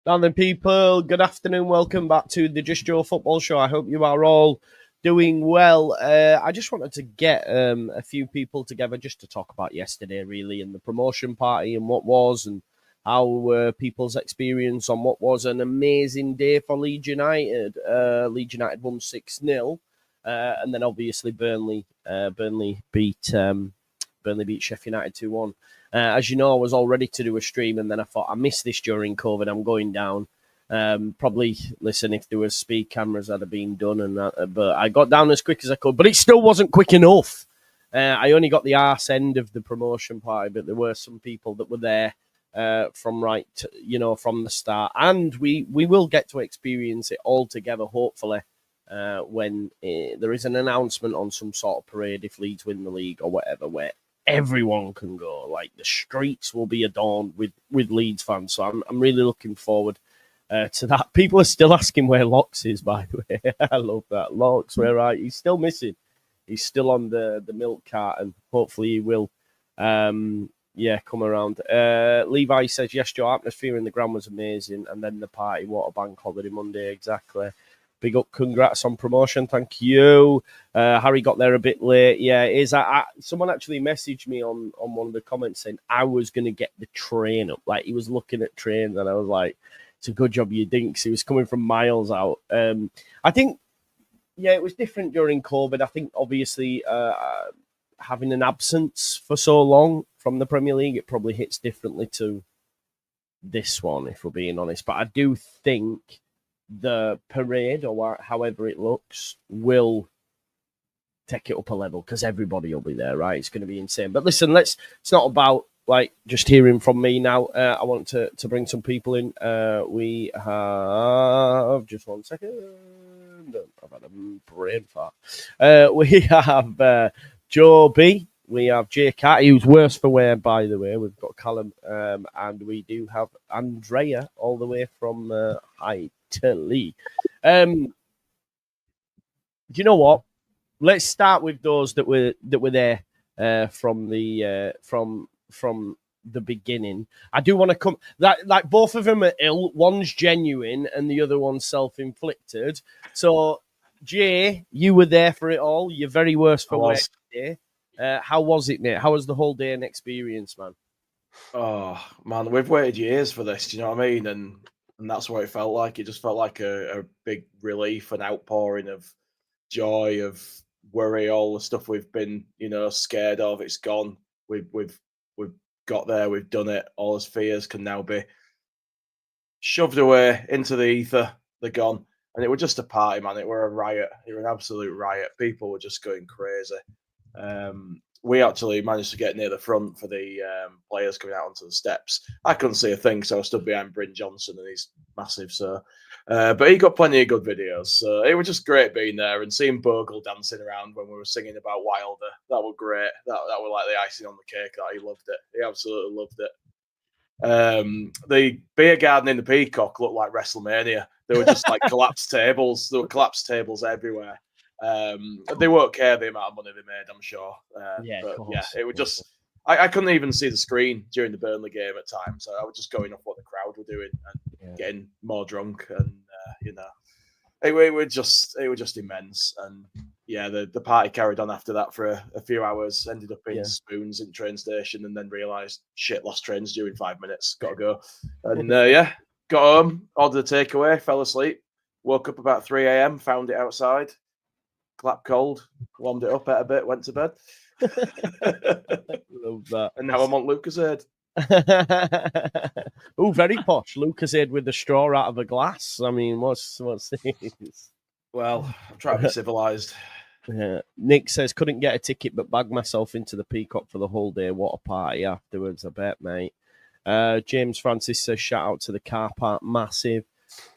Down then, people. Good afternoon. Welcome back to the Just Joe Football Show. I hope you are all doing well. I just wanted to get a few people together just to talk about yesterday, really, and the promotion party and what was and how people's experience on what was an amazing day for Leeds United. Leeds United won 6-0, and then obviously Burnley beat Sheffield United 2-1. As you know, I was all ready to do a stream, and then I thought I missed this during COVID. I'm going down. Probably, listen, if there was speed cameras, I'd have been done, and but I got down as quick as I could. But it still wasn't quick enough. I only got the arse end of the promotion party, but there were some people that were there from from the start, and we will get to experience it all together, hopefully, when there is an announcement on some sort of parade if Leeds win the league or whatever, where everyone can go. Like, the streets will be adorned with Leeds fans. So I'm really looking forward to that. People are still asking where Locks is, by the way. I love that. Locks, where are you? He's still missing. He's still on the milk cart, and hopefully he will come around. Levi says, yes, Joe, atmosphere in the ground was amazing. And then the party, what a bank holiday Monday, exactly. Big up, congrats on promotion. Thank you. Harry got there a bit late. Yeah, it is. Someone actually messaged me on one of the comments saying I was going to get the train up. Like, he was looking at trains, and I was like, it's a good job you didn't, because he was coming from miles out. I think, it was different during COVID. I think, obviously, having an absence for so long from the Premier League, it probably hits differently to this one, if we're being honest. But I do think the parade, or however it looks, will take it up a level, because everybody will be there, right? It's going to be insane. But listen, it's not about just hearing from me now. I want to bring some people in. We have, just 1 second, I've had a brain fart. We have Joe B. We have Jay Cat, who's worse for wear, by the way. We've got Callum, and we do have Andrea all the way from Italy. Do you know what? Let's start with those that were there from the beginning. I do want to come like both of them are ill. One's genuine and the other one's self-inflicted. So, Jay, you were there for it all. You're very worst for wear today. How was it, mate? How was the whole day and experience, man? Oh man, we've waited years for this. Do you know what I mean? And that's what it felt like. It just felt like a big relief, an outpouring of joy, of worry, all the stuff we've been, scared of. It's gone. We've got there. We've done it. All those fears can now be shoved away into the ether. They're gone. And it was just a party, man. It were a riot. It were an absolute riot. People were just going crazy. We actually managed to get near the front for the players coming out onto the steps. I couldn't see a thing, so I stood behind Bryn Johnson, and he's massive, so. But he got plenty of good videos, so it was just great being there and seeing Bogle dancing around when we were singing about Wilder. That was great. That was like the icing on the cake. That he loved it. He absolutely loved it. The beer garden in the Peacock looked like WrestleMania. There were just like collapsed tables. There were collapsed tables everywhere. They won't care the amount of money they made, I'm sure. It would just. I couldn't even see the screen during the Burnley game at times, so I was just going off what the crowd were doing and getting more drunk, and it was just immense. And the party carried on after that for a few hours. Ended up in Spoons in the train station, and then realised shit, lost trains during 5 minutes. Got to go, and got home, ordered a takeaway, fell asleep, woke up about 3 a.m, found it outside. Clap cold, warmed it up, ate a bit, went to bed. Love that. And now I'm on Lucozade. Oh, very posh. Lucozade with the straw out of a glass. I mean, what's this? Well, I'm trying to be civilized. Yeah. Nick says, couldn't get a ticket but bagged myself into the Peacock for the whole day. What a party afterwards, I bet, mate. James Francis says, shout out to the car park. Massive.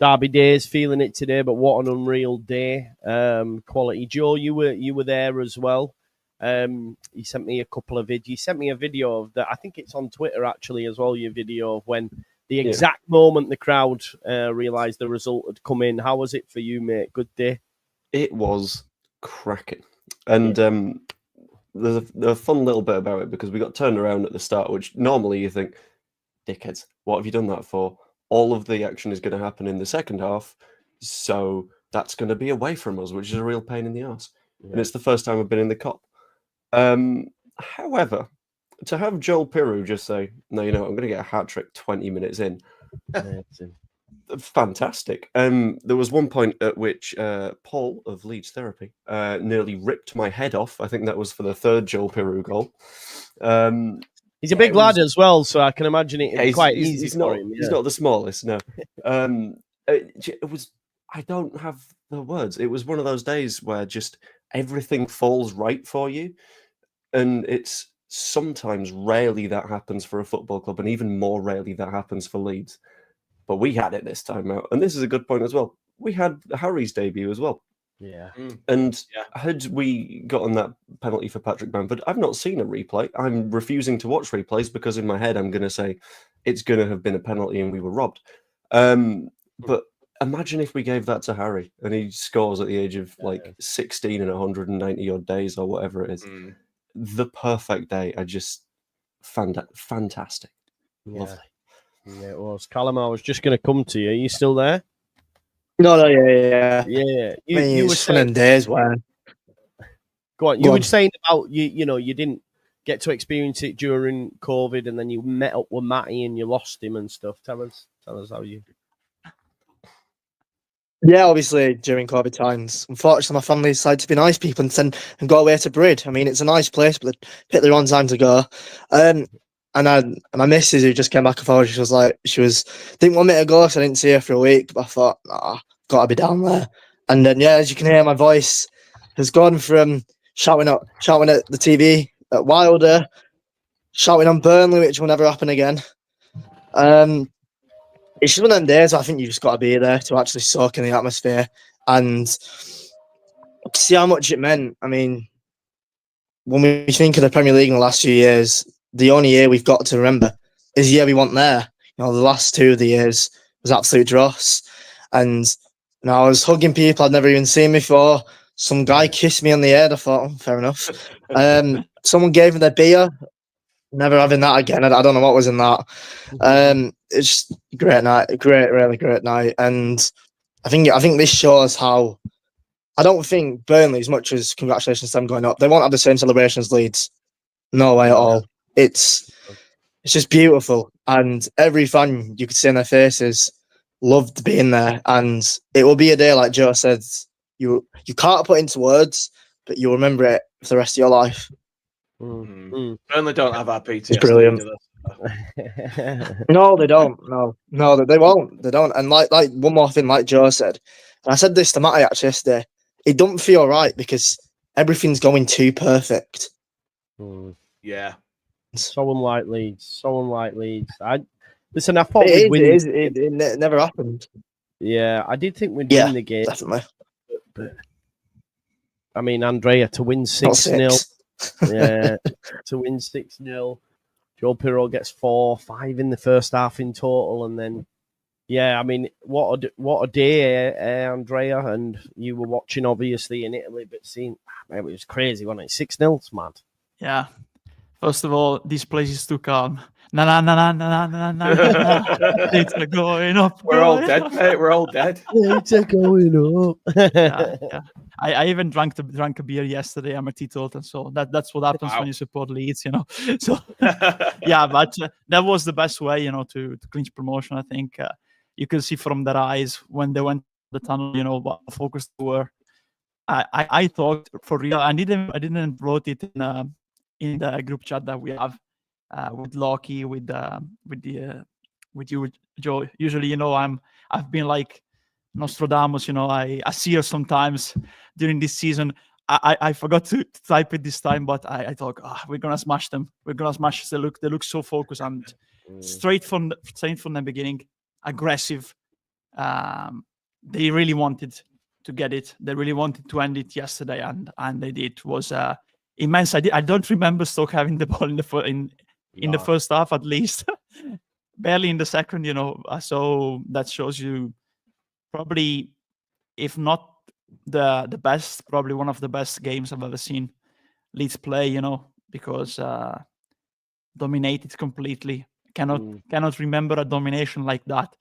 Derby Days, feeling it today, but what an unreal day. Quality. Joe, you were there as well. He sent me a couple of videos. He sent me a video of that. I think it's on Twitter actually as well. Your video of when the exact moment the crowd realised the result had come in. How was it for you, mate? Good day. It was cracking, and there's a fun little bit about it because we got turned around at the start, which normally you think, dickheads, what have you done that for? all of the action is going to happen in the second half, so that's going to be away from us, which is a real pain in the arse. Yeah. And it's the first time I've been in the Cop. However, to have Joel Piroe just say, no, I'm going to get a hat-trick 20 minutes in, fantastic. There was one point at which Paul of Leeds Therapy nearly ripped my head off. I think that was for the third Joel Piroe goal. He's a big lad as well, so I can imagine it he's quite easy for him. He's not the smallest, no. It was, I don't have the words. It was one of those days where just everything falls right for you. And it's sometimes rarely that happens for a football club, and even more rarely that happens for Leeds. But we had it this time out. And this is a good point as well. We had Harry's debut as well. Yeah. And had we gotten that penalty for Patrick Bamford, I've not seen a replay. I'm refusing to watch replays because in my head I'm going to say it's going to have been a penalty and we were robbed. But imagine if we gave that to Harry and he scores at the age of like 16 and 190 odd days or whatever it is. The perfect day. Fantastic. Lovely. Yeah, it was. Callum, I was just going to come to you. Are you still there? No, yeah. You were saying days where. Go on. You were saying about you didn't get to experience it during COVID, and then you met up with Matty and you lost him and stuff. Tell us how you. Yeah, obviously during COVID times, unfortunately, my family decided to be nice people and go away to Brid. I mean, it's a nice place, but they picked the wrong time to go. And my missus, who just came back before, she didn't want me to go, so I didn't see her for a week. But I thought, gotta be down there. And then, as you can hear, my voice has gone from shouting at the TV at Wilder, shouting on Burnley, which will never happen again. It's just one of them days I think you just got to be there to actually soak in the atmosphere and see how much it meant. I mean, when we think of the Premier League in the last few years, the only year we've got to remember is the year we weren't there. The last 2 of the years was absolute dross. And I was hugging people I'd never even seen before. Some guy kissed me on the head. I thought, fair enough. Someone gave me their beer. Never having that again. I don't know what was in that. It's just a great night, really great night. And I think this shows how. I don't think Burnley, as much as congratulations to them going up, they won't have the same celebration as Leeds. No way at all. It's just beautiful, and every fan you could see on their faces loved being there. And it will be a day, like Joe said, you can't put into words, but you'll remember it for the rest of your life. Burnley don't have our PTSD. It's brilliant. No, they don't. No, they won't. They don't. And like one more thing, like Joe said, and I said this to Matty actually yesterday, it don't feel right because everything's going too perfect. Yeah. So unlike Leeds. I thought we'd win. It never happened. Yeah, I did think we'd win the game. Definitely. But I mean, Andrea, to win 6-0. Yeah, to win 6-0. Joel Piroe gets 4-5 in the first half in total, and then I mean, what a day, Andrea, and you were watching obviously in Italy, but seeing it was crazy, wasn't it? 6-0, it's mad. Yeah. First of all, this place is too calm. No. It's going up. We're all dead, mate. We're all dead. It's going up. Yeah. I even drank a beer yesterday. I'm a teetotal, so that's what happens when you support Leeds, So but that was the best way, to clinch promotion. I think you could see from their eyes when they went to the tunnel, what focused they were. I thought for real. I didn't wrote it in the group chat that we have with Loki, with you, Joe. Usually, I've been like Nostradamus. I see her sometimes during this season. I forgot to type it this time, but I thought, we're gonna smash them. We're gonna smash. They look so focused and straight from the beginning, aggressive. They really wanted to get it. They really wanted to end it yesterday, and they did. It was immense. I don't remember Stoke having the ball in the first half, at least. Barely in the second, so that shows you probably, if not the best, probably one of the best games I've ever seen Leeds play, because dominated completely. Cannot remember a domination like that.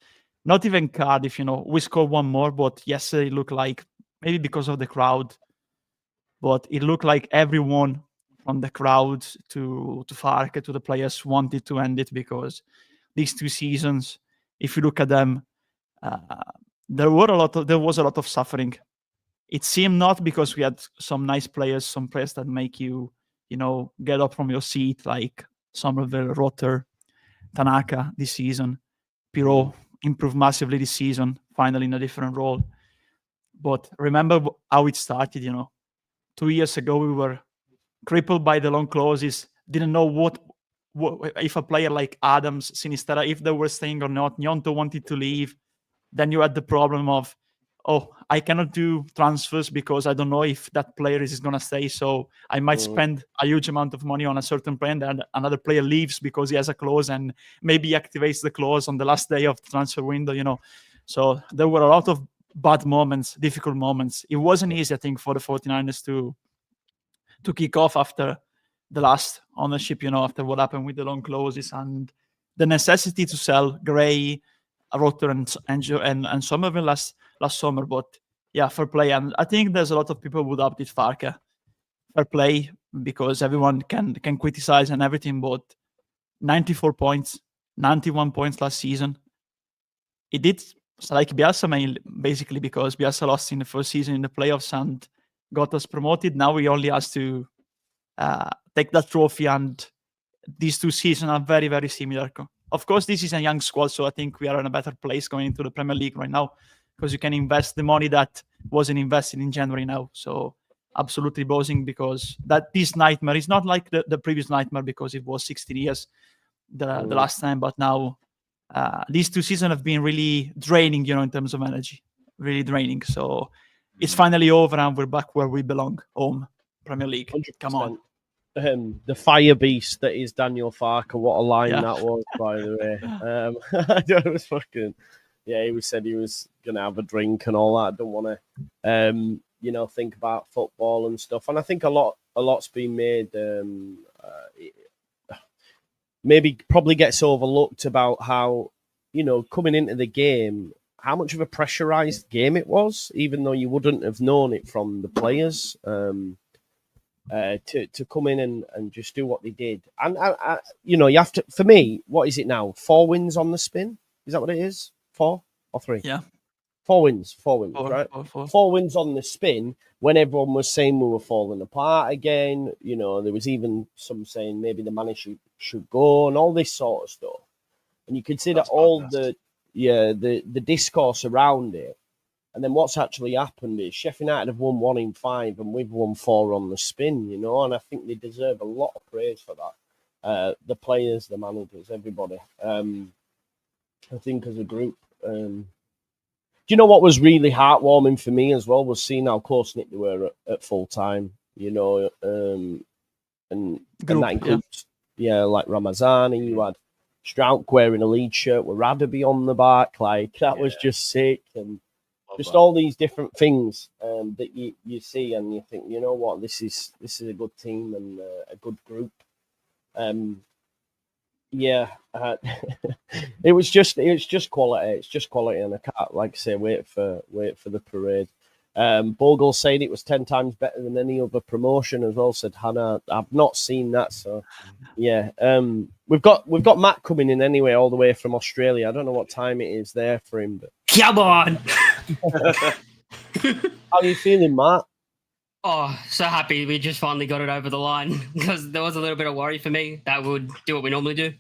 not even Cardiff, we scored one more, but yesterday it looked like, maybe because of the crowd, but it looked like everyone from the crowd to Farke, to the players, wanted to end it, because these 2 seasons, if you look at them, there was a lot of suffering. It seemed not because we had some nice players, some players that make you, get up from your seat, like Somerville, Rotter, Tanaka this season. Pirot improved massively this season, finally in a different role. But remember how it started, 2 years ago, we were crippled by the long clauses, didn't know what if a player like Adams, Sinistera, if they were staying or not. Nyonto wanted to leave. Then you had the problem of, I cannot do transfers because I don't know if that player is going to stay. So I might spend a huge amount of money on a certain player, and another player leaves because he has a clause, and maybe he activates the clause on the last day of the transfer window, So there were a lot of bad moments, difficult moments. It wasn't easy, I think, for the 49ers to kick off after the last ownership, after what happened with the long clauses and the necessity to sell Gray, Rotter, and Somerville last summer. But yeah, fair play. And I think there's a lot of people who doubted Farke. Fair play, because everyone can criticize and everything, but 94 points, 91 points last season. It did like Bielsa, basically, because Bielsa lost in the first season in the playoffs and got us promoted. Now we only has to take that trophy, and these 2 seasons are very, very similar. Of course, this is a young squad, so I think we are in a better place going into the Premier League right now, because you can invest the money that wasn't invested in January now. So absolutely buzzing, because this nightmare is not like the previous nightmare, because it was 16 years the last time, but now these 2 seasons have been really draining, in terms of energy, really draining. So it's finally over, and we're back where we belong, home, Premier League. 100%. Come on. The fire beast that is Daniel Farke. What a line that was, by the way. It was fucking. Yeah, he said he was gonna have a drink and all that. I don't want to, think about football and stuff. And I think a lot's been made. Maybe probably gets overlooked about how, coming into the game, how much of a pressurized game it was, even though you wouldn't have known it from the players. To come in and just do what they did. And, you have to, for me, what is it now? 4 wins on the spin? Is that what it is? 4 or 3? Yeah. 4 wins, right? 4. 4 wins on the spin when everyone was saying we were falling apart again. There was even some saying maybe the manager should go and all this sort of stuff. And you consider all the discourse around it. And then what's actually happened is Sheffield United have won 1 in 5 and we've won 4 on the spin, and I think they deserve a lot of praise for that. The players, the managers, everybody. I think as a group. Do you know what was really heartwarming for me as well was seeing how close-knit they were at full time, and that includes, like Ramazani, you had Strouk wearing a Leeds shirt with Radaby on the back, like that was just sick, and just all these different things that you see and you think, you know what, this is a good team and a good group. It was just quality. It's just quality, and I can't, like I say, wait for the parade. Bogle said it was 10 times better than any other promotion as well. Said Hannah, I've not seen that. So yeah, we've got Matt coming in anyway, all the way from Australia. I don't know what time it is there for him, but come on. How are you feeling, Matt? Oh, so happy we just finally got it over the line, because there was a little bit of worry for me that would do what we normally do.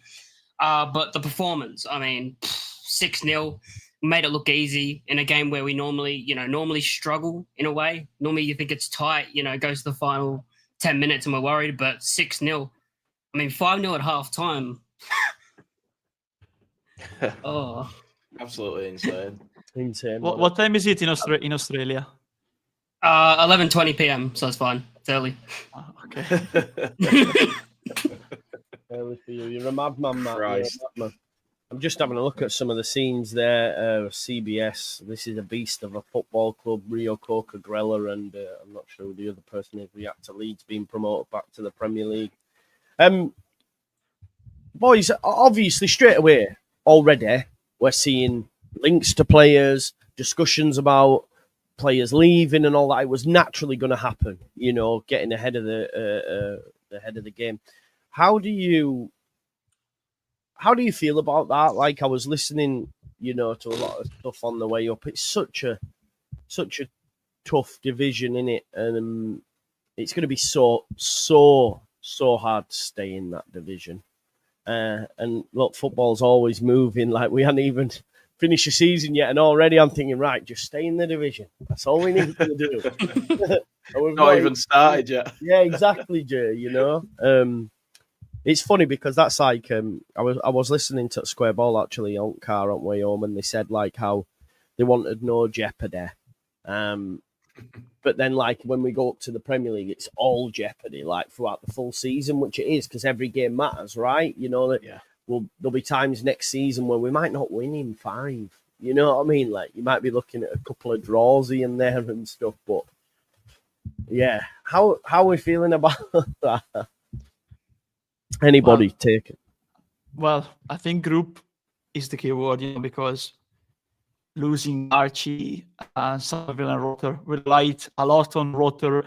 But the performance, 6-0, made it look easy in a game where we normally struggle in a way. Normally you think it's tight, it goes to the final 10 minutes and we're worried, but 6-0. 5-0 at half time. Oh. Absolutely insane. Insane. What time is it in Australia? 11:20 p.m. So it's fine. It's early. Oh, okay. Early for you. You're a madman, Matt. Christ. I'm just having a look at some of the scenes there. CBS. This is a beast of a football club. Rio Coca-Grella, and I'm not sure who the other person is. React to Leeds being promoted back to the Premier League. Boys, obviously straight away already we're seeing links to players, discussions about players leaving and all that. It was naturally going to happen, getting ahead of the game. How do you feel about that? Like, I was listening, to a lot of stuff on the way up. It's such a tough division, innit? And it's going to be so hard to stay in that division. And look, football's always moving. Like, we hadn't even finished the season yet, and already I'm thinking, right, just stay in the division. That's all we need to do. We've not even started yet. Yeah, exactly, Jay. It's funny because that's like I was listening to Square Ball actually on car on way home, and they said like how they wanted no jeopardy. But then, like, when we go up to the Premier League, it's all jeopardy, like, throughout the full season, which it is, because every game matters, right? There'll be times next season where we might not win in 5. You know what I mean? Like, you might be looking at a couple of draws here and there and stuff, but, yeah. How are we feeling about that? Anybody take it? Well, I think group is the key word, because losing Archie, Somerville and Rotter relied a lot on Rotter,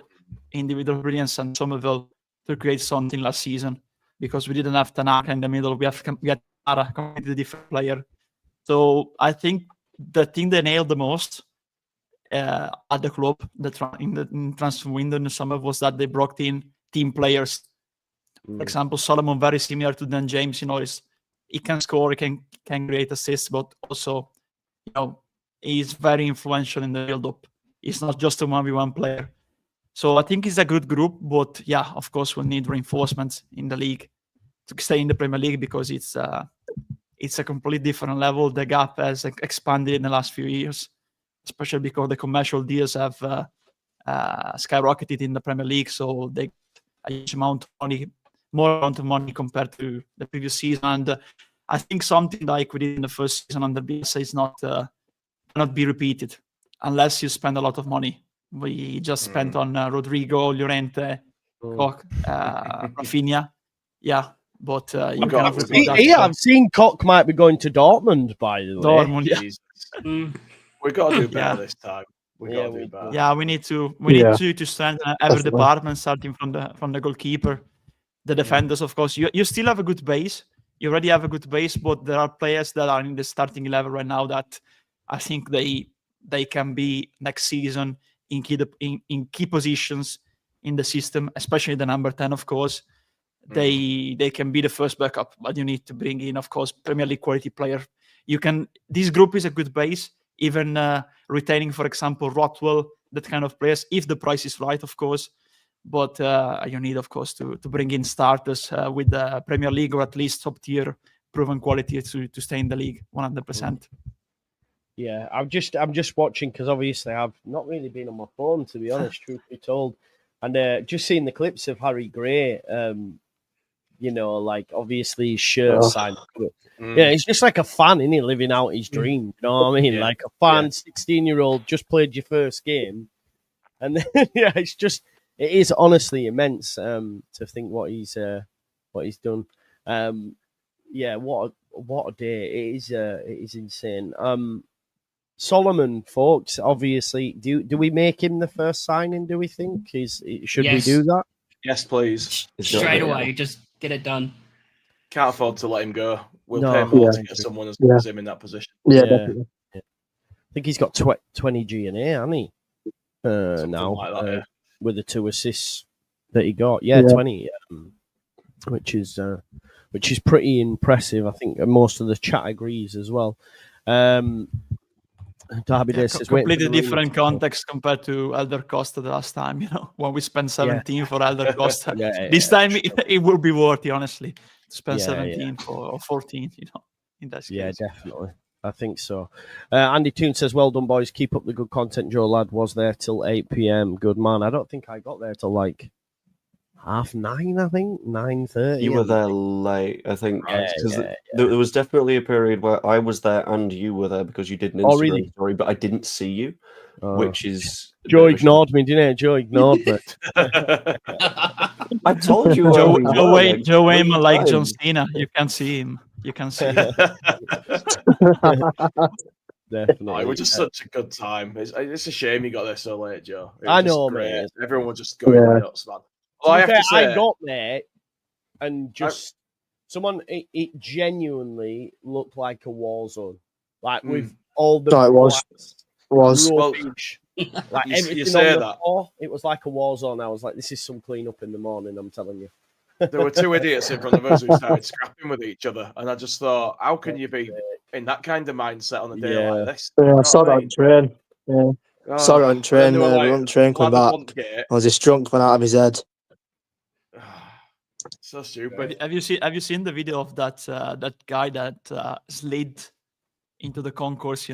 individual brilliance, and Somerville to create something last season, because we didn't have Tanaka in the middle. We had Tanaka, completely different player. So I think the thing they nailed the most at the club in the transfer window in the summer was that they brought in team players. For example, Solomon, very similar to Dan James, he can score, he can create assists, but also, he's very influential in the build-up. He's not just a 1v1 player. So I think it's a good group, but yeah, of course, we'll need reinforcements in the league to stay in the Premier League, because it's a completely different level. The gap has expanded in the last few years, especially because the commercial deals have skyrocketed in the Premier League. So they get a huge amount of money, more amount of money compared to the previous season. And I think something like we did in the first season under Bielsa is cannot be repeated unless you spend a lot of money. We just spent on Rodrigo, Llorente, Koch, Rafinha. Yeah, but you cannot repeat that. Yeah, I've seen Koch might be going to Dortmund, by the way. Dortmund, yeah. We've got to do better this time. We need to strengthen every department, starting from the goalkeeper, the defenders. Of course, you still have a good base. You already have a good base, but there are players that are in the starting 11 right now that I think they can be next season in key positions in the system, especially the number 10, of course. They can be the first backup, but you need to bring in, of course, Premier League quality player. This group is a good base, even retaining, for example, Rothwell, that kind of players, if the price is right, of course. But you need, of course, to bring in starters with the Premier League, or at least top tier proven quality to stay in the league 100%. Yeah, I'm just watching, because obviously I've not really been on my phone, to be honest, truth be told, and just seeing the clips of Harry Gray. Like, obviously his shirt signed. Yeah, he's just like a fan, isn't he, living out his dream? You know what I mean? Yeah. Like a fan, 16-year-old, just played your first game, and then, it is honestly immense to think what he's done. What a day! It is insane. Solomon, folks, obviously, do we make him the first signing? Do we think should we do that? Yes, please. Straight away, just get it done. Can't afford to let him go. We'll pay more to get someone as good as him in that position. Yeah, definitely. I think he's got 20 G&A, hasn't he? Now, like that, with the 2 assists that he got. Yeah, 20, which is pretty impressive. I think most of the chat agrees as well. Derby Day says, completely different context compared to Elder Costa the last time, when we spent 17 for Elder Costa. This time it will be worthy, honestly, to spend 17 or 14, in that case. Yeah, definitely. I think so. Andy Toon says, well done, boys. Keep up the good content. Joe Ladd was there till 8 p.m. Good man. I don't think I got there till like 9:30, I think. 9:30. You were there late, I think. There was definitely a period where I was there and you were there, because you did an Instagram story, but I didn't see you, which is... Joe ignored me, didn't he? Joe ignored me. I told you. Joe Wayman like John Cena. You can see him. You can see him. Definitely. It was just such a good time. It's a shame you got there so late, Joe. It was I just know, great. mate. Everyone was just going nuts, man. Well, I have to say, I got there and just it genuinely looked like a war zone. Like with all the it was. rubbish. Like you everything say on the that. floor, it was like a war zone. I was like, this is some clean up in the morning, I'm telling you. There were two idiots in front of us who started scrapping with each other, and I just thought, how can you be in that kind of mindset on a day like this? Yeah, I saw that on train. Yeah. Saw it on train. We were on train coming back. I was just drunk, went out of his head. So stupid. Have you seen the video of that guy that slid into the concourse,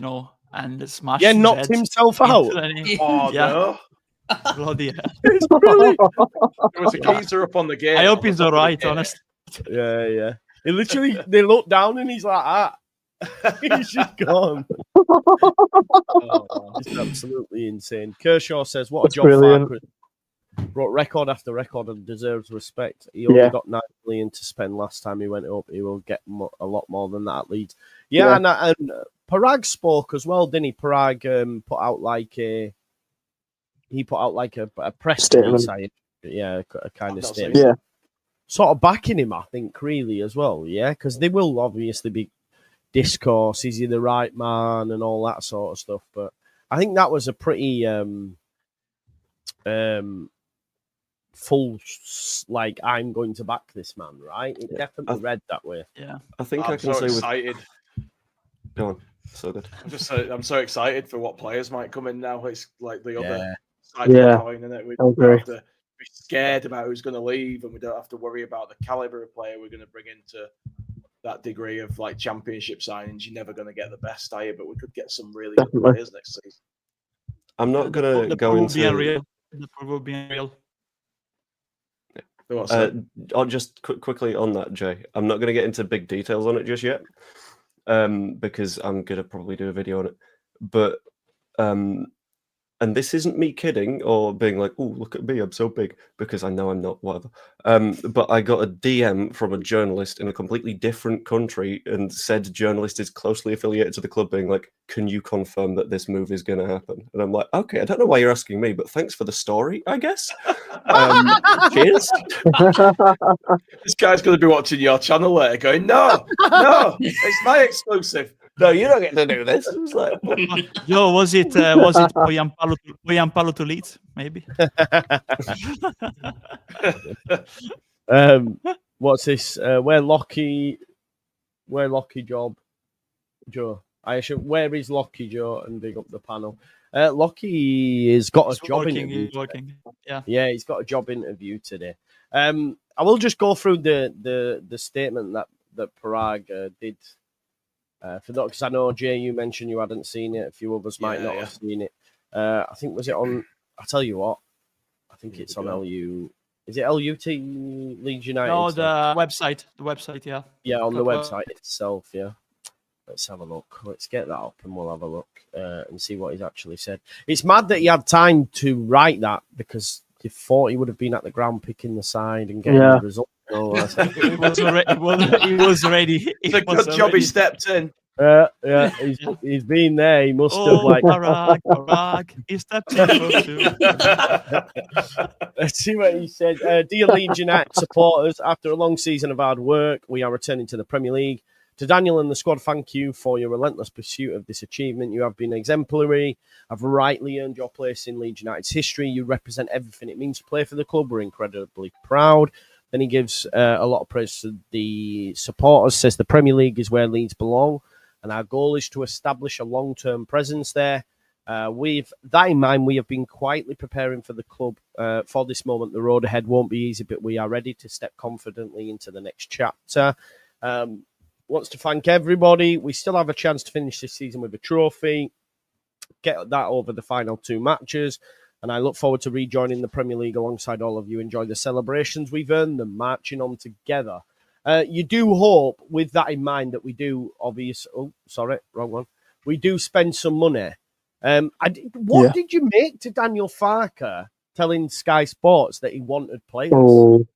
and smashed? Yeah, knocked himself out. No. Bloody hell. It's brilliant. There was a geezer up on the gate. I hope he's all right, honestly. Yeah. He literally, they look down and he's like that. He's just gone. It's absolutely insane. Kershaw says, what a job Farker brought record after record and deserves respect. He only got 9 million to spend last time he went up. He will get a lot more than that at Leeds. And Parag spoke as well, didn't he? Parag put out like a press statement. A kind of statement. Yeah. Sort of backing him, I think, really, as well. Yeah, because they will obviously be discourse. Is he the right man and all that sort of stuff. But I think that was a pretty full, like, I'm going to back this man, right? It definitely read that way. Yeah. I think I can say excited. Go on. So good. I'm so excited for what players might come in now. It's like the other side of the coin, isn't it? We don't have to be scared about who's going to leave, and we don't have to worry about the caliber of player we're going to bring into that degree of like championship signings. You're never going to get the best, are you? But we could get some really good players next season. I'm not going to go into the proof will be unreal. I'll just quickly on that, Jay. I'm not going to get into big details on it just yet. Because I'm going to probably do a video on it. But, and this isn't me kidding or being like, oh, look at me, I'm so big, because I know I'm not, whatever. But I got a DM from a journalist in a completely different country, and said journalist is closely affiliated to the club, being like, can you confirm that this move is going to happen? And I'm like, okay, I don't know why you're asking me, but thanks for the story, I guess. Cheers. This guy's going to be watching your channel later going, no, it's my exclusive. No, you don't get to do this. It was like, Yo, was it Poyampalo to Leeds? Maybe. What's this? Where Lockie job, Joe? Where is Lockie, Joe? And big up the panel. Lockie has got a job interview. Yeah, he's got a job interview today. I will just go through the statement that Parag did. For that, because I know, Jay, you mentioned you hadn't seen it. A few others might not have seen it. I think, was it on... I'll tell you what. I think it's on LU... Is it LUT Leeds United? No, the website. The website, yeah. Yeah, on the website itself, yeah. Let's have a look. Let's get that up and we'll have a look and see what he's actually said. It's mad that he had time to write that, because you thought he would have been at the ground picking the side and getting the result. He was ready. It's a good job he stepped in. Yeah, he's been there. He must have like. Parag, he stepped in too. Let's see what he said. Dear Leeds United supporters, after a long season of hard work, we are returning to the Premier League. To Daniel and the squad, thank you for your relentless pursuit of this achievement. You have been exemplary, have rightly earned your place in Leeds United's history. You represent everything it means to play for the club. We're incredibly proud. Then he gives a lot of praise to the supporters, says the Premier League is where Leeds belong, and our goal is to establish a long-term presence there. With that in mind, we have been quietly preparing for the club for this moment. The road ahead won't be easy, but we are ready to step confidently into the next chapter. Wants to thank everybody. We still have a chance to finish this season with a trophy, get that over the final 2 matches, and I look forward to rejoining the Premier League alongside all of you. Enjoy the celebrations. We've earned them, marching on together. You do hope, with that in mind, that we do, obviously... Oh, sorry, wrong one. We do spend some money. What did you make to Daniel Farker telling Sky Sports that he wanted players? Oh.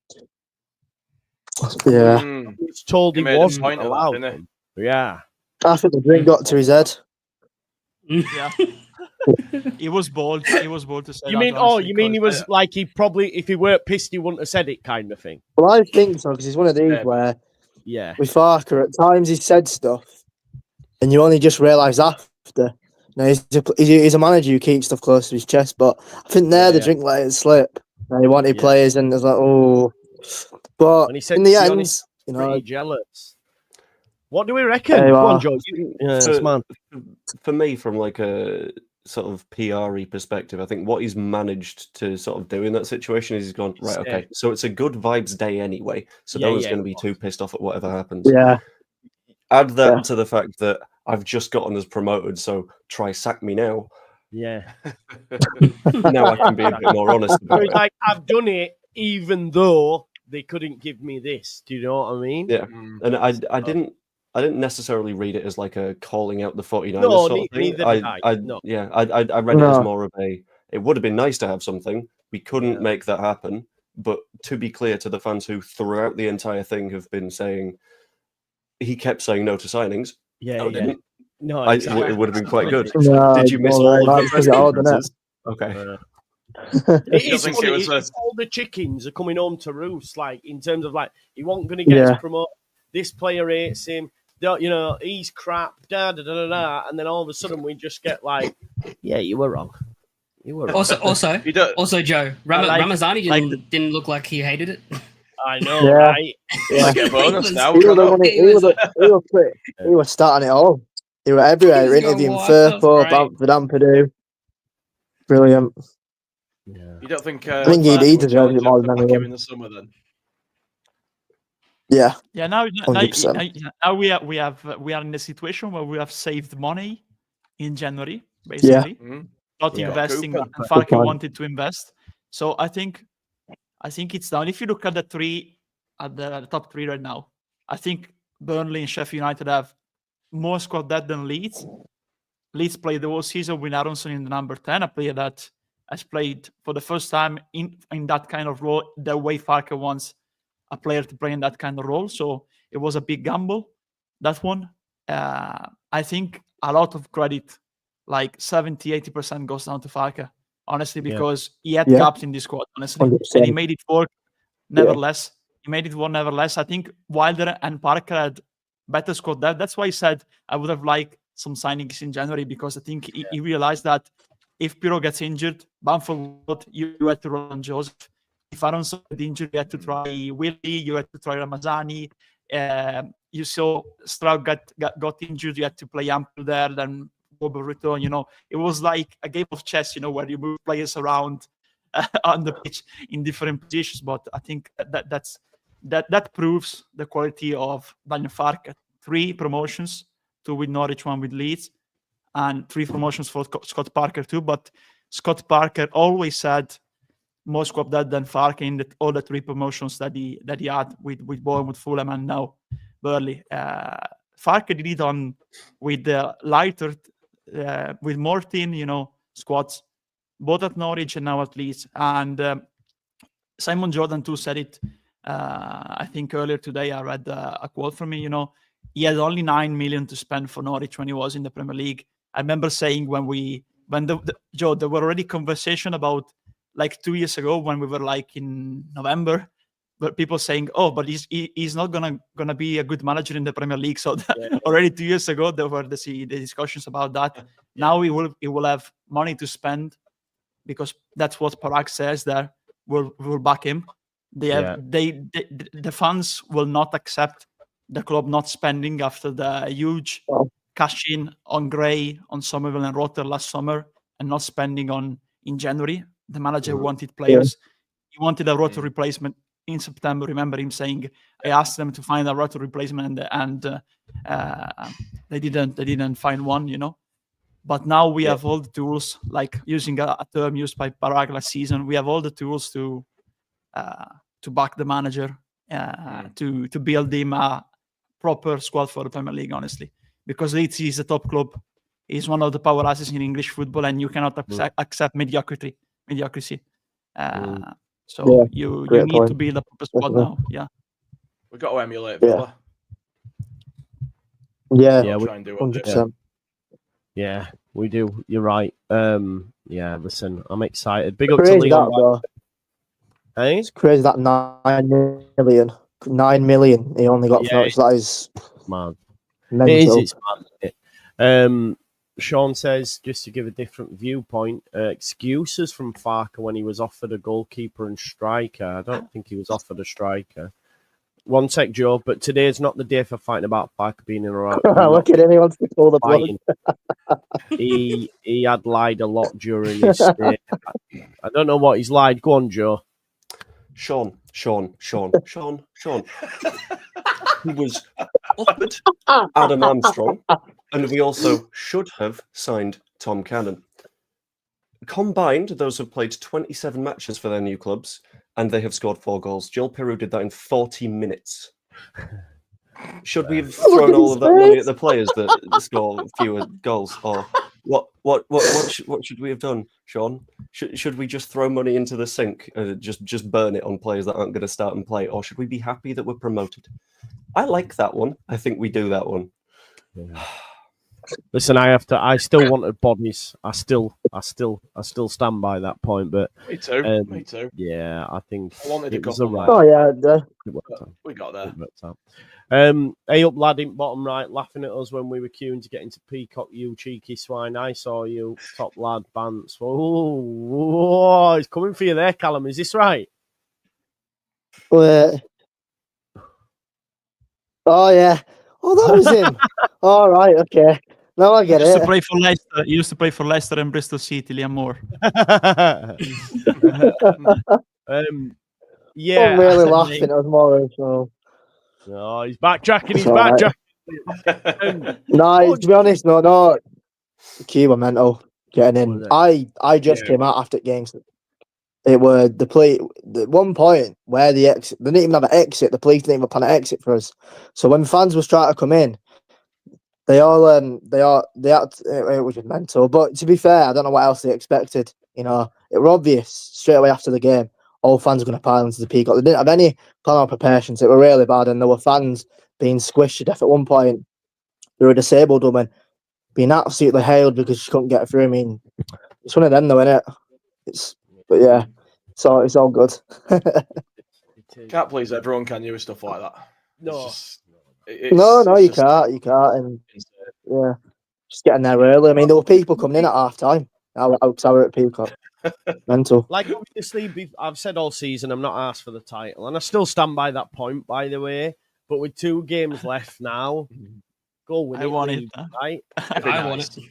Yeah. He was told he wasn't allowed. Yeah. I think the drink got to his head. Yeah. He was bold. He was bold to say You that. mean? honestly, You mean he because- was like he probably, if he weren't pissed, he wouldn't have said it, kind of thing. Well, I think so because he's one of these Yeah, where Yeah. with Farker, at times he said stuff, and you only just realise after. Now he's a manager who keeps stuff close to his chest, but I think the Yeah. drink let it slip. He wanted Yeah. players, and it was like, oh. But When he said in the to be end, honest, you know, pretty jealous. What do we reckon? There you Come on, are. Joe. Yes, man. For me, from like a sort of PRE perspective, I think what he's managed to sort of do in that situation is he's gone, right, okay, so it's a good vibes day anyway, so Yeah, no one's yeah, going to be of too pissed off at whatever happens. yeah, Add that Yeah. to the fact that I've just gotten us promoted, so try sack me now. Yeah. Now I can be a bit more honest So about he's it. like, I've done it, even though they couldn't give me this. Do you know what I mean? Yeah. Mm. And I didn't necessarily read it as like a calling out the 49ers No, sort of thing. neither did I. No. Yeah, I read it as No. more of a. It would have been nice to have something. We couldn't Yeah. make that happen. But to be clear to the fans who throughout the entire thing have been saying, he kept saying no to signings. Yeah, No, yeah. didn't. No, It exactly. would have been quite good. No, Did you miss no, all of right, the press because it all done it. conferences? Okay. It You is think funny. it was It's all the chickens are coming home to roost. Like in terms of like, he wasn't going to get Yeah. his promote. This player hates him. You know, he's crap. Da da da da da. And then all of a sudden, we just get like, yeah, you were wrong. You were wrong. You don't, Also, Joe, Ramazani didn't look like he hated it. I know, Yeah. right? I get a bonus now. He was, can I? the one, he was starting it all. He was everywhere. He was Interviewing going wild, Firpo, that's Bamford, Ampadu. Brilliant. Yeah. You don't think? I think he Barkley will deserves challenge it more him than to back him anyone. in the summer then? Yeah. Yeah, now 100%. we are in a situation where we have saved money in January, basically, Mhm. not Yeah. investing, Coupon. and Farke Coupon. wanted to invest. So I think it's down. If you look at the three at the top three right now, I think Burnley and Sheffield United have more squad depth than Leeds. Leeds played the whole season with Aronson in the number 10, a player that has played for the first time in that kind of role, the way Farke wants a player to play in that kind of role. So it was a big gamble, that one. I think a lot of credit, like 70-80%, goes down to Farke, honestly, because he had Yeah. gaps in this squad, honestly, 100%. and he made it work. Nevertheless, he made it work. Nevertheless, I think Wilder and Parker had better squad depth. That's why he said I would have liked some signings in January, because I think he realized that if Piro gets injured, Bamford, you had to run Joseph. If Aronson got injured, you had to try Willie, you had to try Ramazani. You saw Stroud got injured, you had to play Ampel there, then Bobo return. You know, it was like a game of chess, you know, where you move players around on the pitch in different positions. But I think that proves the quality of Daniel Farke. 3 promotions, 2 with Norwich, 1 with Leeds, and 3 promotions for Scott Parker too. But Scott Parker always had more squad depth than Farke in all the 3 promotions that he had with Bournemouth, Fulham, and now Burnley. Farke did it with the lighter, with more thin, you know, squads, both at Norwich and now at Leeds. And Simon Jordan too said it. I think earlier today I read a quote from him. You know, he had only 9 million to spend for Norwich when he was in the Premier League. I remember saying Joe, there were already conversation about like 2 years ago when we were like in November, but people saying, "Oh, but he's not gonna be a good manager in the Premier League." So already 2 years ago there were the discussions about that. Now he will have money to spend, because that's what Parag says there. Will back him. The fans will not accept the club not spending after the huge cash in on Gray, on Somerville and Rotter last summer, and not spending in January. The manager wanted players. He wanted a Rotter replacement in September. Remember him saying, I asked them to find a Rotter replacement, and they didn't find one, you know. But now we have all the tools, like using a term used by Parag last season. We have all the tools to back the manager, to build him a proper squad for the Premier League, honestly. Because Leeds is a top club. He's one of the powerhouses in English football, and you cannot accept mediocrity. So you need to build a proper squad now. Yeah. We've got to emulate Villa. Yeah. Try and do what they 100%. Yeah. We do. You're right. Yeah, listen, I'm excited. Big up to Crazy Leon. that, though. Hey? It's crazy that 9 million. 9 million he only got for Yeah, it. So that is mad. mental. It is. It's mad. Isn't it? Sean says, just to give a different viewpoint, excuses from Farker when he was offered a goalkeeper and striker. I don't think he was offered a striker. One sec, Joe, but today's not the day for fighting about Farker being in a row. Look at him, he wants to pull the plug. He had lied a lot during his stay. I don't know what he's lied. Go on, Joe. Sean. He was offered Adam Armstrong, and we also should have signed Tom Cannon. Combined, those have played 27 matches for their new clubs, and they have scored 4 goals. Joel Peru did that in 40 minutes. Should we have thrown all of that money at the players that score fewer goals, or what should we have done, Sean? Should we just throw money into the sink and just burn it on players that aren't going to start and play, or should we be happy that we're promoted? I like that one. I think we do that one. Yeah. Listen, I still wanted bodies. I still stand by that point. But Me too. Me too. Yeah, I think I wanted it to was go. right. Oh yeah, we got there. Hey up lad in bottom right, laughing at us when we were queuing to get into Peacock. You cheeky swine! I saw you, top lad, Bants. Oh, he's coming for you there, Callum. Is this right? Wait. Oh yeah. Oh, that was him. All right. Okay. Now I get He it. used to play for Leicester. He used to play for Leicester and Bristol City, Liam Moore. Yeah. I'm really laughing. It was more emotional. No, he's backtracking. He's Right. backtracking. No, to be honest, no. Key were mental getting in. I just came out after games. It were the play. At one point where the exit, they didn't even have an exit. The police didn't even plan an exit for us. So when fans was trying to come in, they had. It was just mental. But to be fair, I don't know what else they expected. You know, it was obvious straight away after the game. All fans were going to pile into the Peacock. They didn't have any plan or preparations. It were really bad, and there were fans being squished to death at one point. There were a disabled woman being absolutely hailed because she couldn't get through. I mean, it's one of them, though, isn't it? But yeah, so it's all good. Can't please everyone, can you, with stuff like that? No, No, you can't. You can't. And yeah, just getting there early. I mean, there were people coming in at half time. Outside at Peacock. Mental. Like, obviously, I've said all season I'm not asked for the title, and I still stand by that point, by the way. But with 2 games left now, go win it. I want League, it. Right? I want it.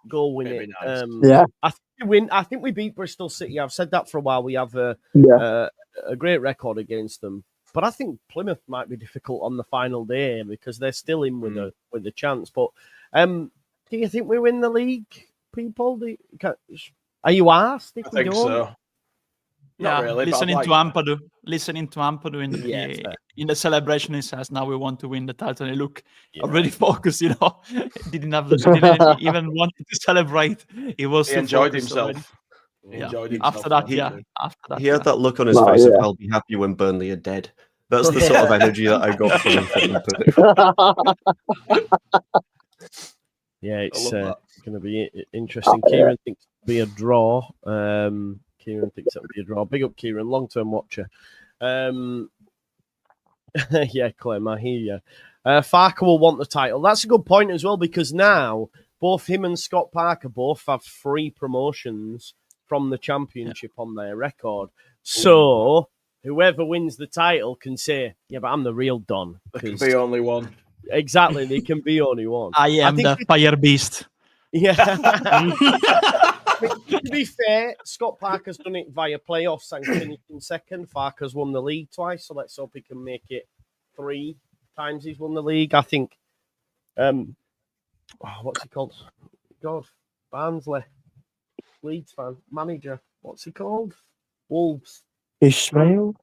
Go win it. Nice. Yeah. I think we win. I think we beat Bristol City. I've said that for a while. We have a great record against them. But I think Plymouth might be difficult on the final day because they're still in with a chance. But do you think we win the league, people? Are you asked? I think so. Not really. Listening to Ampadu in the celebration, he says, "Now we want to win the title." And look, already focused. You know, didn't even want to celebrate. He enjoyed himself. After that, he had that look on his face of "I'll be happy when Burnley are dead." That's the sort of energy that I got from him. Yeah, it's going to be interesting. Kieran thinks it'll be a draw. Kieran thinks it'll be a draw. Big up, Kieran, long-term watcher. Yeah, Clem, I hear you. Farker will want the title. That's a good point as well, because now both him and Scott Parker both have 3 promotions from the Championship on their record. So whoever wins the title can say, yeah, but I'm the real Don. There can be only one. Exactly, there can be only one. I am the fire beast. Yeah. To be fair, Scott Parker's done it via playoffs and finished in second. Farker's won the league twice, so let's hope he can make it 3 times he's won the league. I think, what's he called? God, Barnsley, Leeds fan, manager. What's he called? Wolves. Ishmael?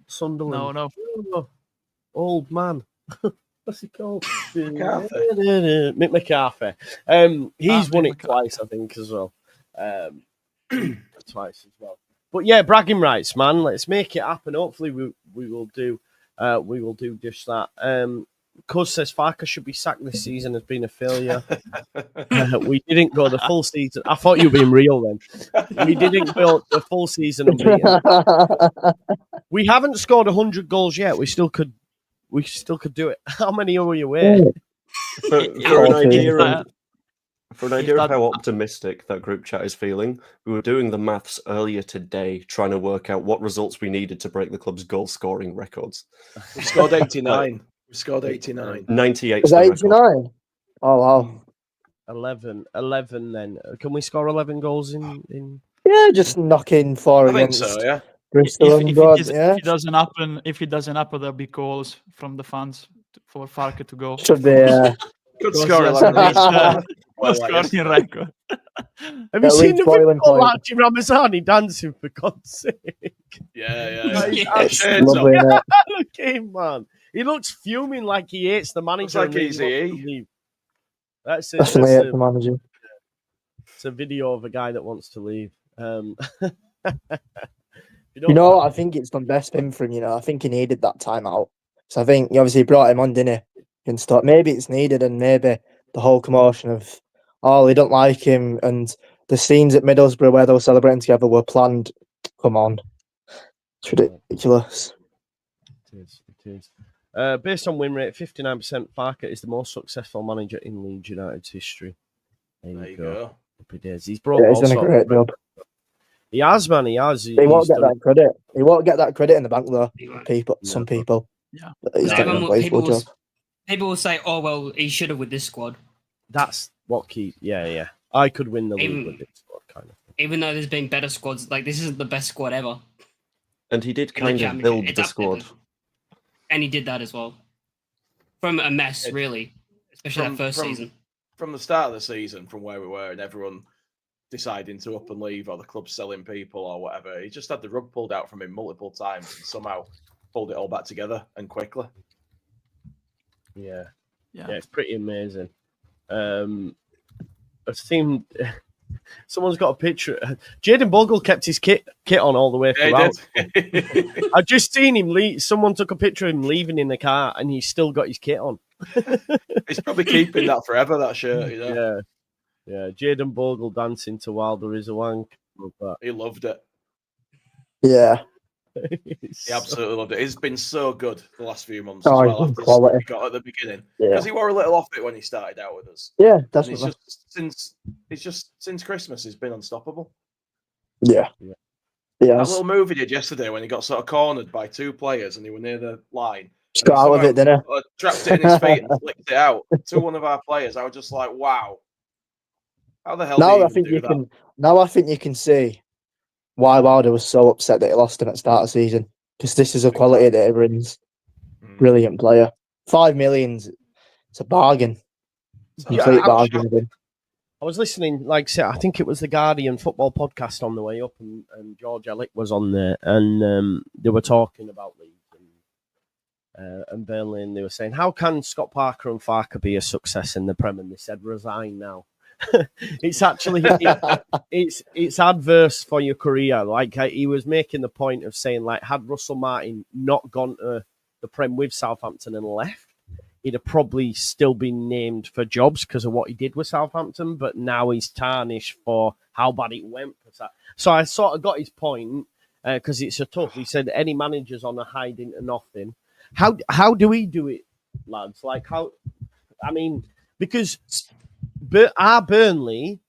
Sunderland. No. Old man. What's he called? McCarthy. Mick McCarthy. He's won it twice, I think, as well. Twice as well. But yeah, bragging rights, man. Let's make it happen. Hopefully, we will do just that. Cuz says Farker should be sacked this season, has been a failure. We didn't go the full season. I thought you were being real then. We didn't go the full season unbeaten. We haven't scored 100 goals yet. We still could do it. How many are we away? For an idea of how optimistic that group chat is feeling, we were doing the maths earlier today, trying to work out what results we needed to break the club's goal scoring records. We scored 89. We scored 89. 98. Was that 89? Oh wow. 11 then. Can we score 11 goals in? Yeah, just knocking 4 I think against so, yeah. Bristol and God, if it doesn't happen, there'll be calls from the fans for Farke to go. should be. Good score 11. Scoring record. Have you seen the video of Archie Ramazani dancing, for God's sake? Yeah. It's lovely, innit? Look at him, man. He looks fuming like he hates the manager. Looks like Easy. That's it. Definitely hate the manager. It's a video of a guy that wants to leave. You know what? I think it's done best thing for him. You know, I think he needed that time out. So I think he obviously brought him on, didn't he? And start. Maybe it's needed, and maybe the whole commotion of, oh, they don't like him, and the scenes at Middlesbrough where they were celebrating together were planned. Come on, it's ridiculous. It is. Based on win rate, 59%, Farke is the most successful manager in Leeds United's history. There you go. Happy days. He's brought. Yeah, he's done a great job. He has, man. He has. He won't get that credit. He won't get that credit in the bank, though. Some people. Yeah. He's done a wasteful job. People will say, "Oh well, he should have with this squad." That's what keep. Yeah. I could win the league with this squad, kind of. Even though there's been better squads, like this isn't the best squad ever. And he did kind of build the squad. And he did that as well. From a mess, really, especially that first season. From the start of the season, from where we were, and everyone deciding to up and leave, or the club selling people, or whatever, he just had the rug pulled out from him multiple times, and somehow pulled it all back together and quickly. Yeah, it's pretty amazing. I've seen someone's got a picture. Jaden Bogle kept his kit on all the way throughout. I've just seen him leave. Someone took a picture of him leaving in the car, and he's still got his kit on. He's probably keeping that forever. That shirt, you know? Yeah. Jaden Bogle dancing to Wilder is a wank. He loved it. Yeah. He absolutely loved it. He's been so good the last few months Oh, as well. After quality. he got at the beginning, because he wore a little off it when he started out with us. Yeah, definitely. Since Christmas, he's been unstoppable. Yeah. That little move he did yesterday when he got sort of cornered by 2 players and he was near the line. Just got out of it, didn't he? Trapped it in his feet and flicked it out to one of our players. I was just like, wow. How the hell Now I think you can see why Wilder was so upset that he lost him at the start of the season, because this is a quality that he brings. Brilliant player. 5 million, it's a bargain. Complete bargain. I was listening, like I said, I think it was the Guardian football podcast on the way up, and George Ellick was on there, and they were talking about Leeds and Burnley, and they were saying, how can Scott Parker and Farke be a success in the Prem? And they said, resign now. It's actually it's adverse for your career. Like he was making the point of saying, like, had Russell Martin not gone to the Prem with Southampton and left, he'd have probably still been named for jobs because of what he did with Southampton. But now he's tarnished for how bad it went. So I sort of got his point, because it's a tough. He said any managers on a hide into nothing. How do we do it, lads? Like how? I mean, because. Are Burnley,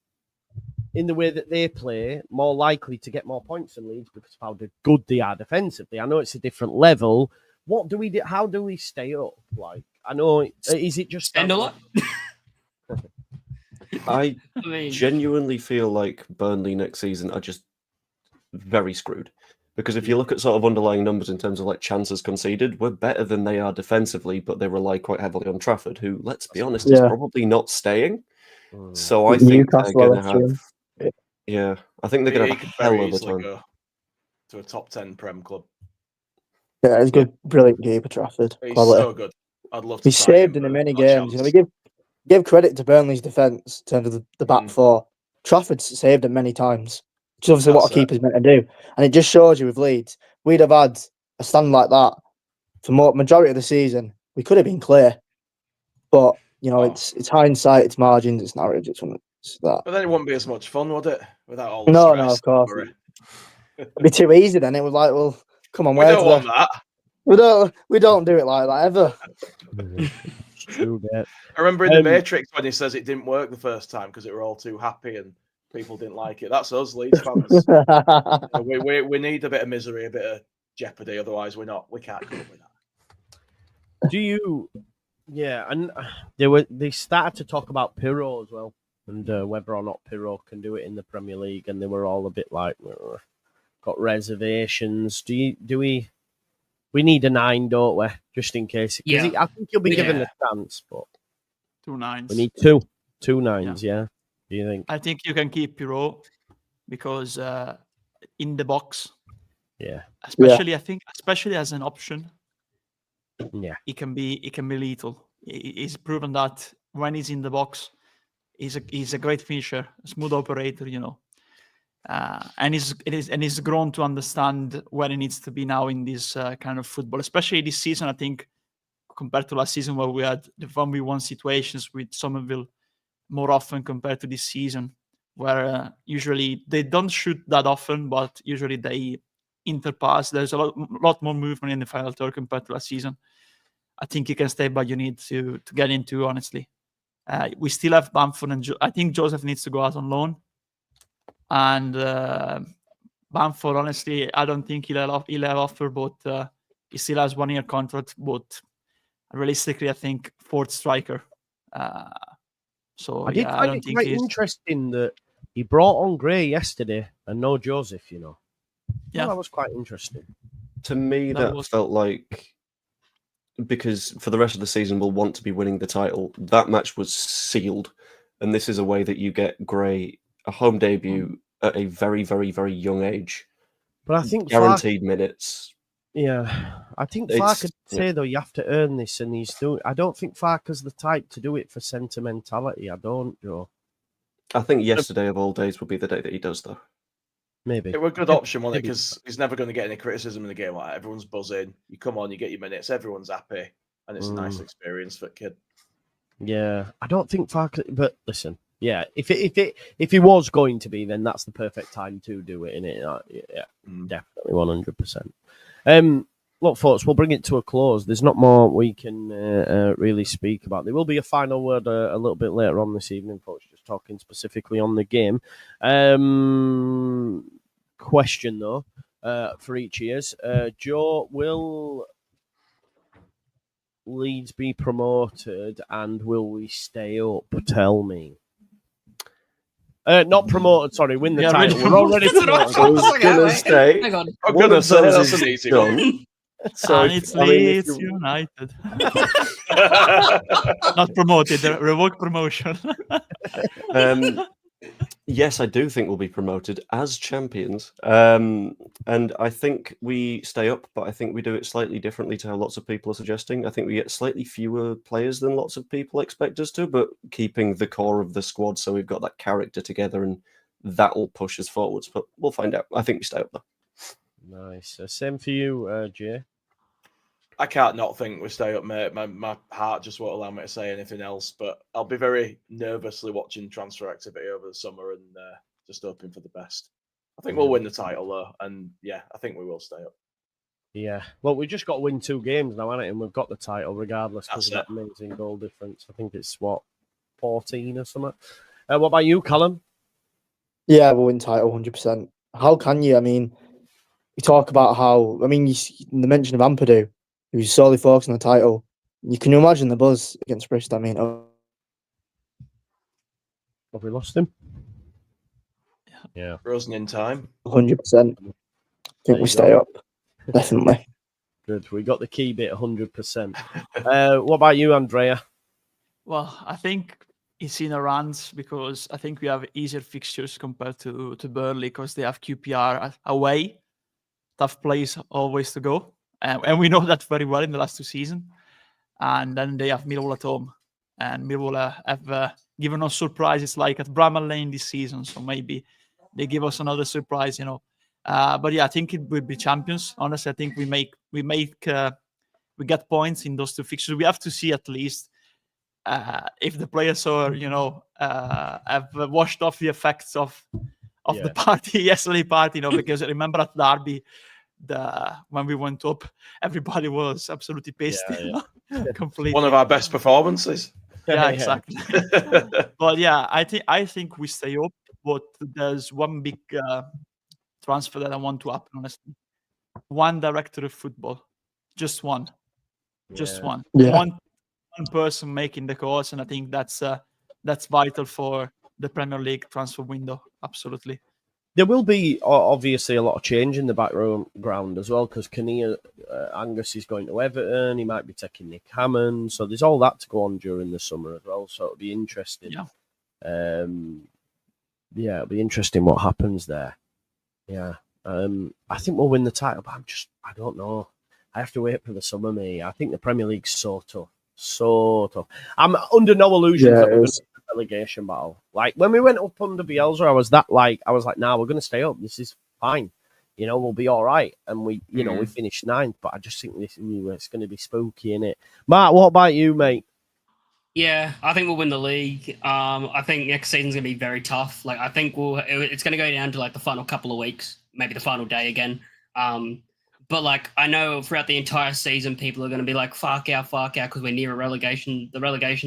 in the way that they play, more likely to get more points than Leeds because of how good they are defensively? I know it's a different level. What do we do? How do we stay up? Like, I know, is it just spend a lot? I genuinely feel like Burnley next season are just very screwed. Because if you look at sort of underlying numbers in terms of like chances conceded, we're better than they are defensively, but they rely quite heavily on Trafford, who, let's be honest, is probably not staying. So I think they're going to have... Yeah, I think they're going to have a hell of a time. Go to a top 10 Prem club. Yeah, he's good, brilliant keeper, Trafford. He's Quality. so good. I'd love to. He's saved in many games. You know, we give credit to Burnley's defence in terms of the back four. Trafford's saved him many times, which is obviously what a keeper's meant to do. And it just shows you with Leeds, we'd have had a stand like that for majority of the season. We could have been clear. But it's hindsight, it's margins, it's narratives, it's that. But then it wouldn't be as much fun, would it? Without all the No, stress. of course. It'd be too easy then. It was like, well, come on, We don't want that. We don't do it like that ever. True that. I remember in The Matrix when he says it didn't work the first time because they were all too happy and people didn't like it. That's us, Leeds fans. we need a bit of misery, a bit of jeopardy. Otherwise, we can't cope with that. Do you? Yeah, and they started to talk about Pirro as well, and whether or not Pirro can do it in the Premier League, and they were all a bit like, got reservations. We need a 9, don't we? Just in case. Yeah. I think he'll be given a chance, but 2 9s. we need two 9s. Yeah. Do you think? I think you can keep Pirro because in the box, especially I think, especially as an option, it can be lethal. He's proven that when he's in the box, he's a great finisher, a smooth operator, and he's grown to understand where he needs to be now in this kind of football, especially this season. I think compared to last season where we had the 1v1 situations with Somerville more often compared to this season, where usually they don't shoot that often, but usually they interpass. There's a lot more movement in the final third compared to last season. I think you can stay, but you need to get into, honestly. We still have Bamford and I think Joseph needs to go out on loan. And Bamford, honestly, I don't think he'll have offer, but he still has 1 year contract. But realistically, I think 4th striker. So I did find it quite interesting that he brought on Gray yesterday and no Joseph. Yeah, that was quite interesting. To me, that felt like, because for the rest of the season we'll want to be winning the title. That match was sealed, and this is a way that you get Gray a home debut at a very, very, very young age. But I think guaranteed minutes. Yeah, I think Farke could say though you have to earn this, and he's doing. I don't think Farke's the type to do it for sentimentality. I don't, Joe. I think yesterday of all days would be the day that he does, though. Maybe it was a good option, wasn't it? Because he's never going to get any criticism in the game. Like everyone's buzzing. You come on, you get your minutes. Everyone's happy, and it's a nice experience for a kid. Yeah, I don't think Farke. But listen, yeah, if he was going to be, then that's the perfect time to do it. Definitely 100%. Look, folks, we'll bring it to a close. There's not more we can really speak about. There will be a final word a little bit later on this evening, folks, just talking specifically on the game. Question, though, for each year's. Joe, will Leeds be promoted and will we stay up? Tell me. Not promoted, sorry, win the title. We're already promoted. I was going to say, I'm going to say that's an easy one. So and it's Leeds United. Not promoted, revoke promotion. Yes, I do think we'll be promoted as champions. And I think we stay up, but I think we do it slightly differently to how lots of people are suggesting. I think we get slightly fewer players than lots of people expect us to, but keeping the core of the squad so we've got that character together, and that'll push us forwards. But we'll find out. I think we stay up, though. Nice. Same for you, Jay. I can't not think we stay up, mate. My heart just won't allow me to say anything else. But I'll be very nervously watching transfer activity over the summer and just hoping for the best. I think we'll win the title, though. And, yeah, I think we will stay up. Yeah. Well, we just got to win 2 games now, haven't it? And we've got the title regardless because of that amazing goal difference. I think it's, 14 or something. What about you, Callum? Yeah, we'll win title 100%. How can you? I mean, you talk about how... I mean, the mention of Ampadu, who's solely focused on the title. You can imagine the buzz against Bristol. I mean, have we lost him? Yeah. Frozen in time. 100%. I think we stay up. Definitely. Good. We got the key bit 100%. What about you, Andrea? Well, I think it's in a rant because I think we have easier fixtures compared to Burnley because they have QPR away. Tough place always to go. And we know that very well in the last 2 seasons. And then they have Millwall at home. And Millwall have given us surprises like at Bramall Lane this season. So maybe they give us another surprise, But yeah, I think it would be champions. Honestly, I think we get points in those 2 fixtures. We have to see at least if the players are, have washed off the effects of the party, yesterday party, because I remember at Derby, when we went up, everybody was absolutely pissed, completely. One of our best performances. Yeah, exactly. But yeah, I think we stay up, but there's one big transfer that I want to happen, honestly. One director of football, just one. One person making the calls, and I think that's vital for the Premier League transfer window. Absolutely. There will be obviously a lot of change in the background as well, because Kinnear Angus is going to Everton. He might be taking Nick Hammond, so there's all that to go on during the summer as well. So it'll be interesting. It'll be interesting what happens there. Yeah, I think we'll win the title, but I don't know. I have to wait for the summer, mate. I think the Premier League's so tough. I'm under no illusions that we're going to win the relegation battle. Like when we went up under Bielsa, I was like, nah, we're going to stay up. This is fine. We'll be all right. And we finished 9th, but I just think it's going to be spooky, innit? Mark, what about you, mate? Yeah, I think we'll win the league. I think next season's going to be very tough. Like I think it's going to go down to like the final couple of weeks, maybe the final day again. But like I know throughout the entire season, people are going to be like, fuck out, because we're near the relegation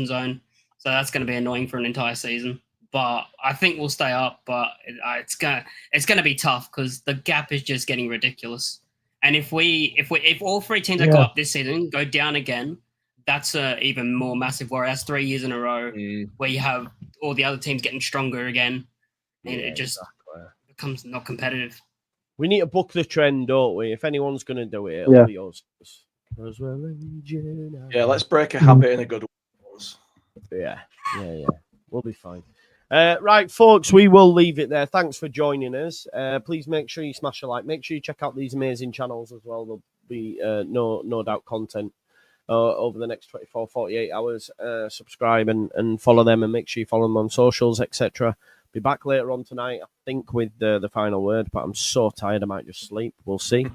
zone. So that's going to be annoying for an entire season. But I think we'll stay up. But it's gonna be tough because the gap is just getting ridiculous. And if all 3 teams that go up this season go down again, that's a even more massive worry. That's 3 years in a row where you have all the other teams getting stronger again, and it just becomes not competitive. We need to book the trend, don't we? If anyone's going to do it, it'll be us. Yeah, let's break a habit in a good way. Yeah. We'll be fine. Right, folks, we will leave it there. Thanks for joining us. Please make sure you smash a like. Make sure you check out these amazing channels as well. There'll be no doubt content over the next 24, 48 hours. Subscribe and follow them, and make sure you follow them on socials, etc. Be back later on tonight, I think, with the final word, but I'm so tired I might just sleep. We'll see.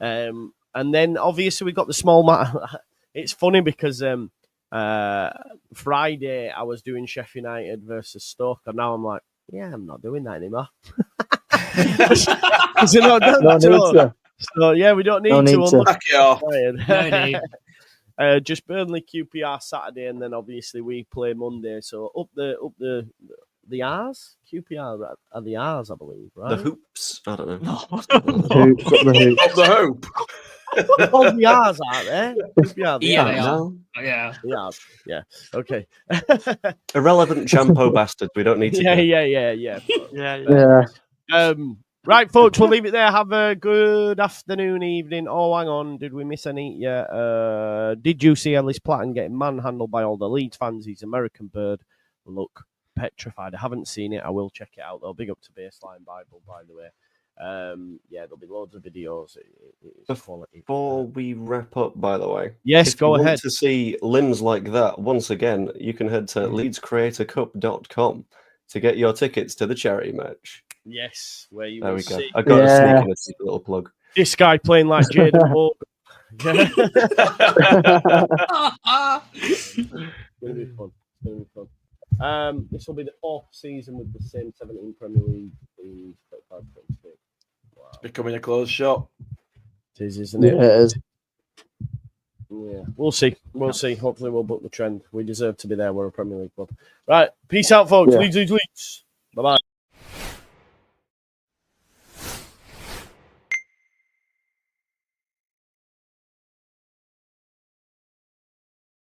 And then obviously we got the small matter. It's funny because Friday I was doing Sheffield United versus Stoke, and now I'm like, I'm not doing that anymore. So yeah, we don't need to. Just Burnley QPR Saturday, and then obviously we play Monday. So up the R's? QPR are the R's, I believe, right? The hoops? I don't know. The hoop. All the R's, aren't they? QPR, They are. Yeah. Okay. Irrelevant Champo bastards. We don't need to. Yeah. Right, folks, we'll leave it there. Have a good afternoon, evening. Oh, hang on. Did we miss any? Yeah. Did you see Ellis Platten getting manhandled by all the Leeds fans? He's American Bird. Look petrified. I haven't seen it. I will check it out, though. Big up to Baseline Bible, by the way. There'll be loads of videos. Before we wrap up, by the way, yes, go ahead. To see limbs like that once again, you can head to leedscreatorcup.com to get your tickets to the charity match. Yes, where you there will we go. see. I got to sneak in a little plug. This guy playing like Jaden Walker. It's gonna be fun. This will be the off season with the same 17 Premier League teams. Wow. It's becoming a closed shop. It is, isn't it? Yeah, it is. Yeah, we'll see. See. Hopefully, we'll book the trend. We deserve to be there. We're a Premier League club. Right. Peace out, folks. Yeah. Leeds.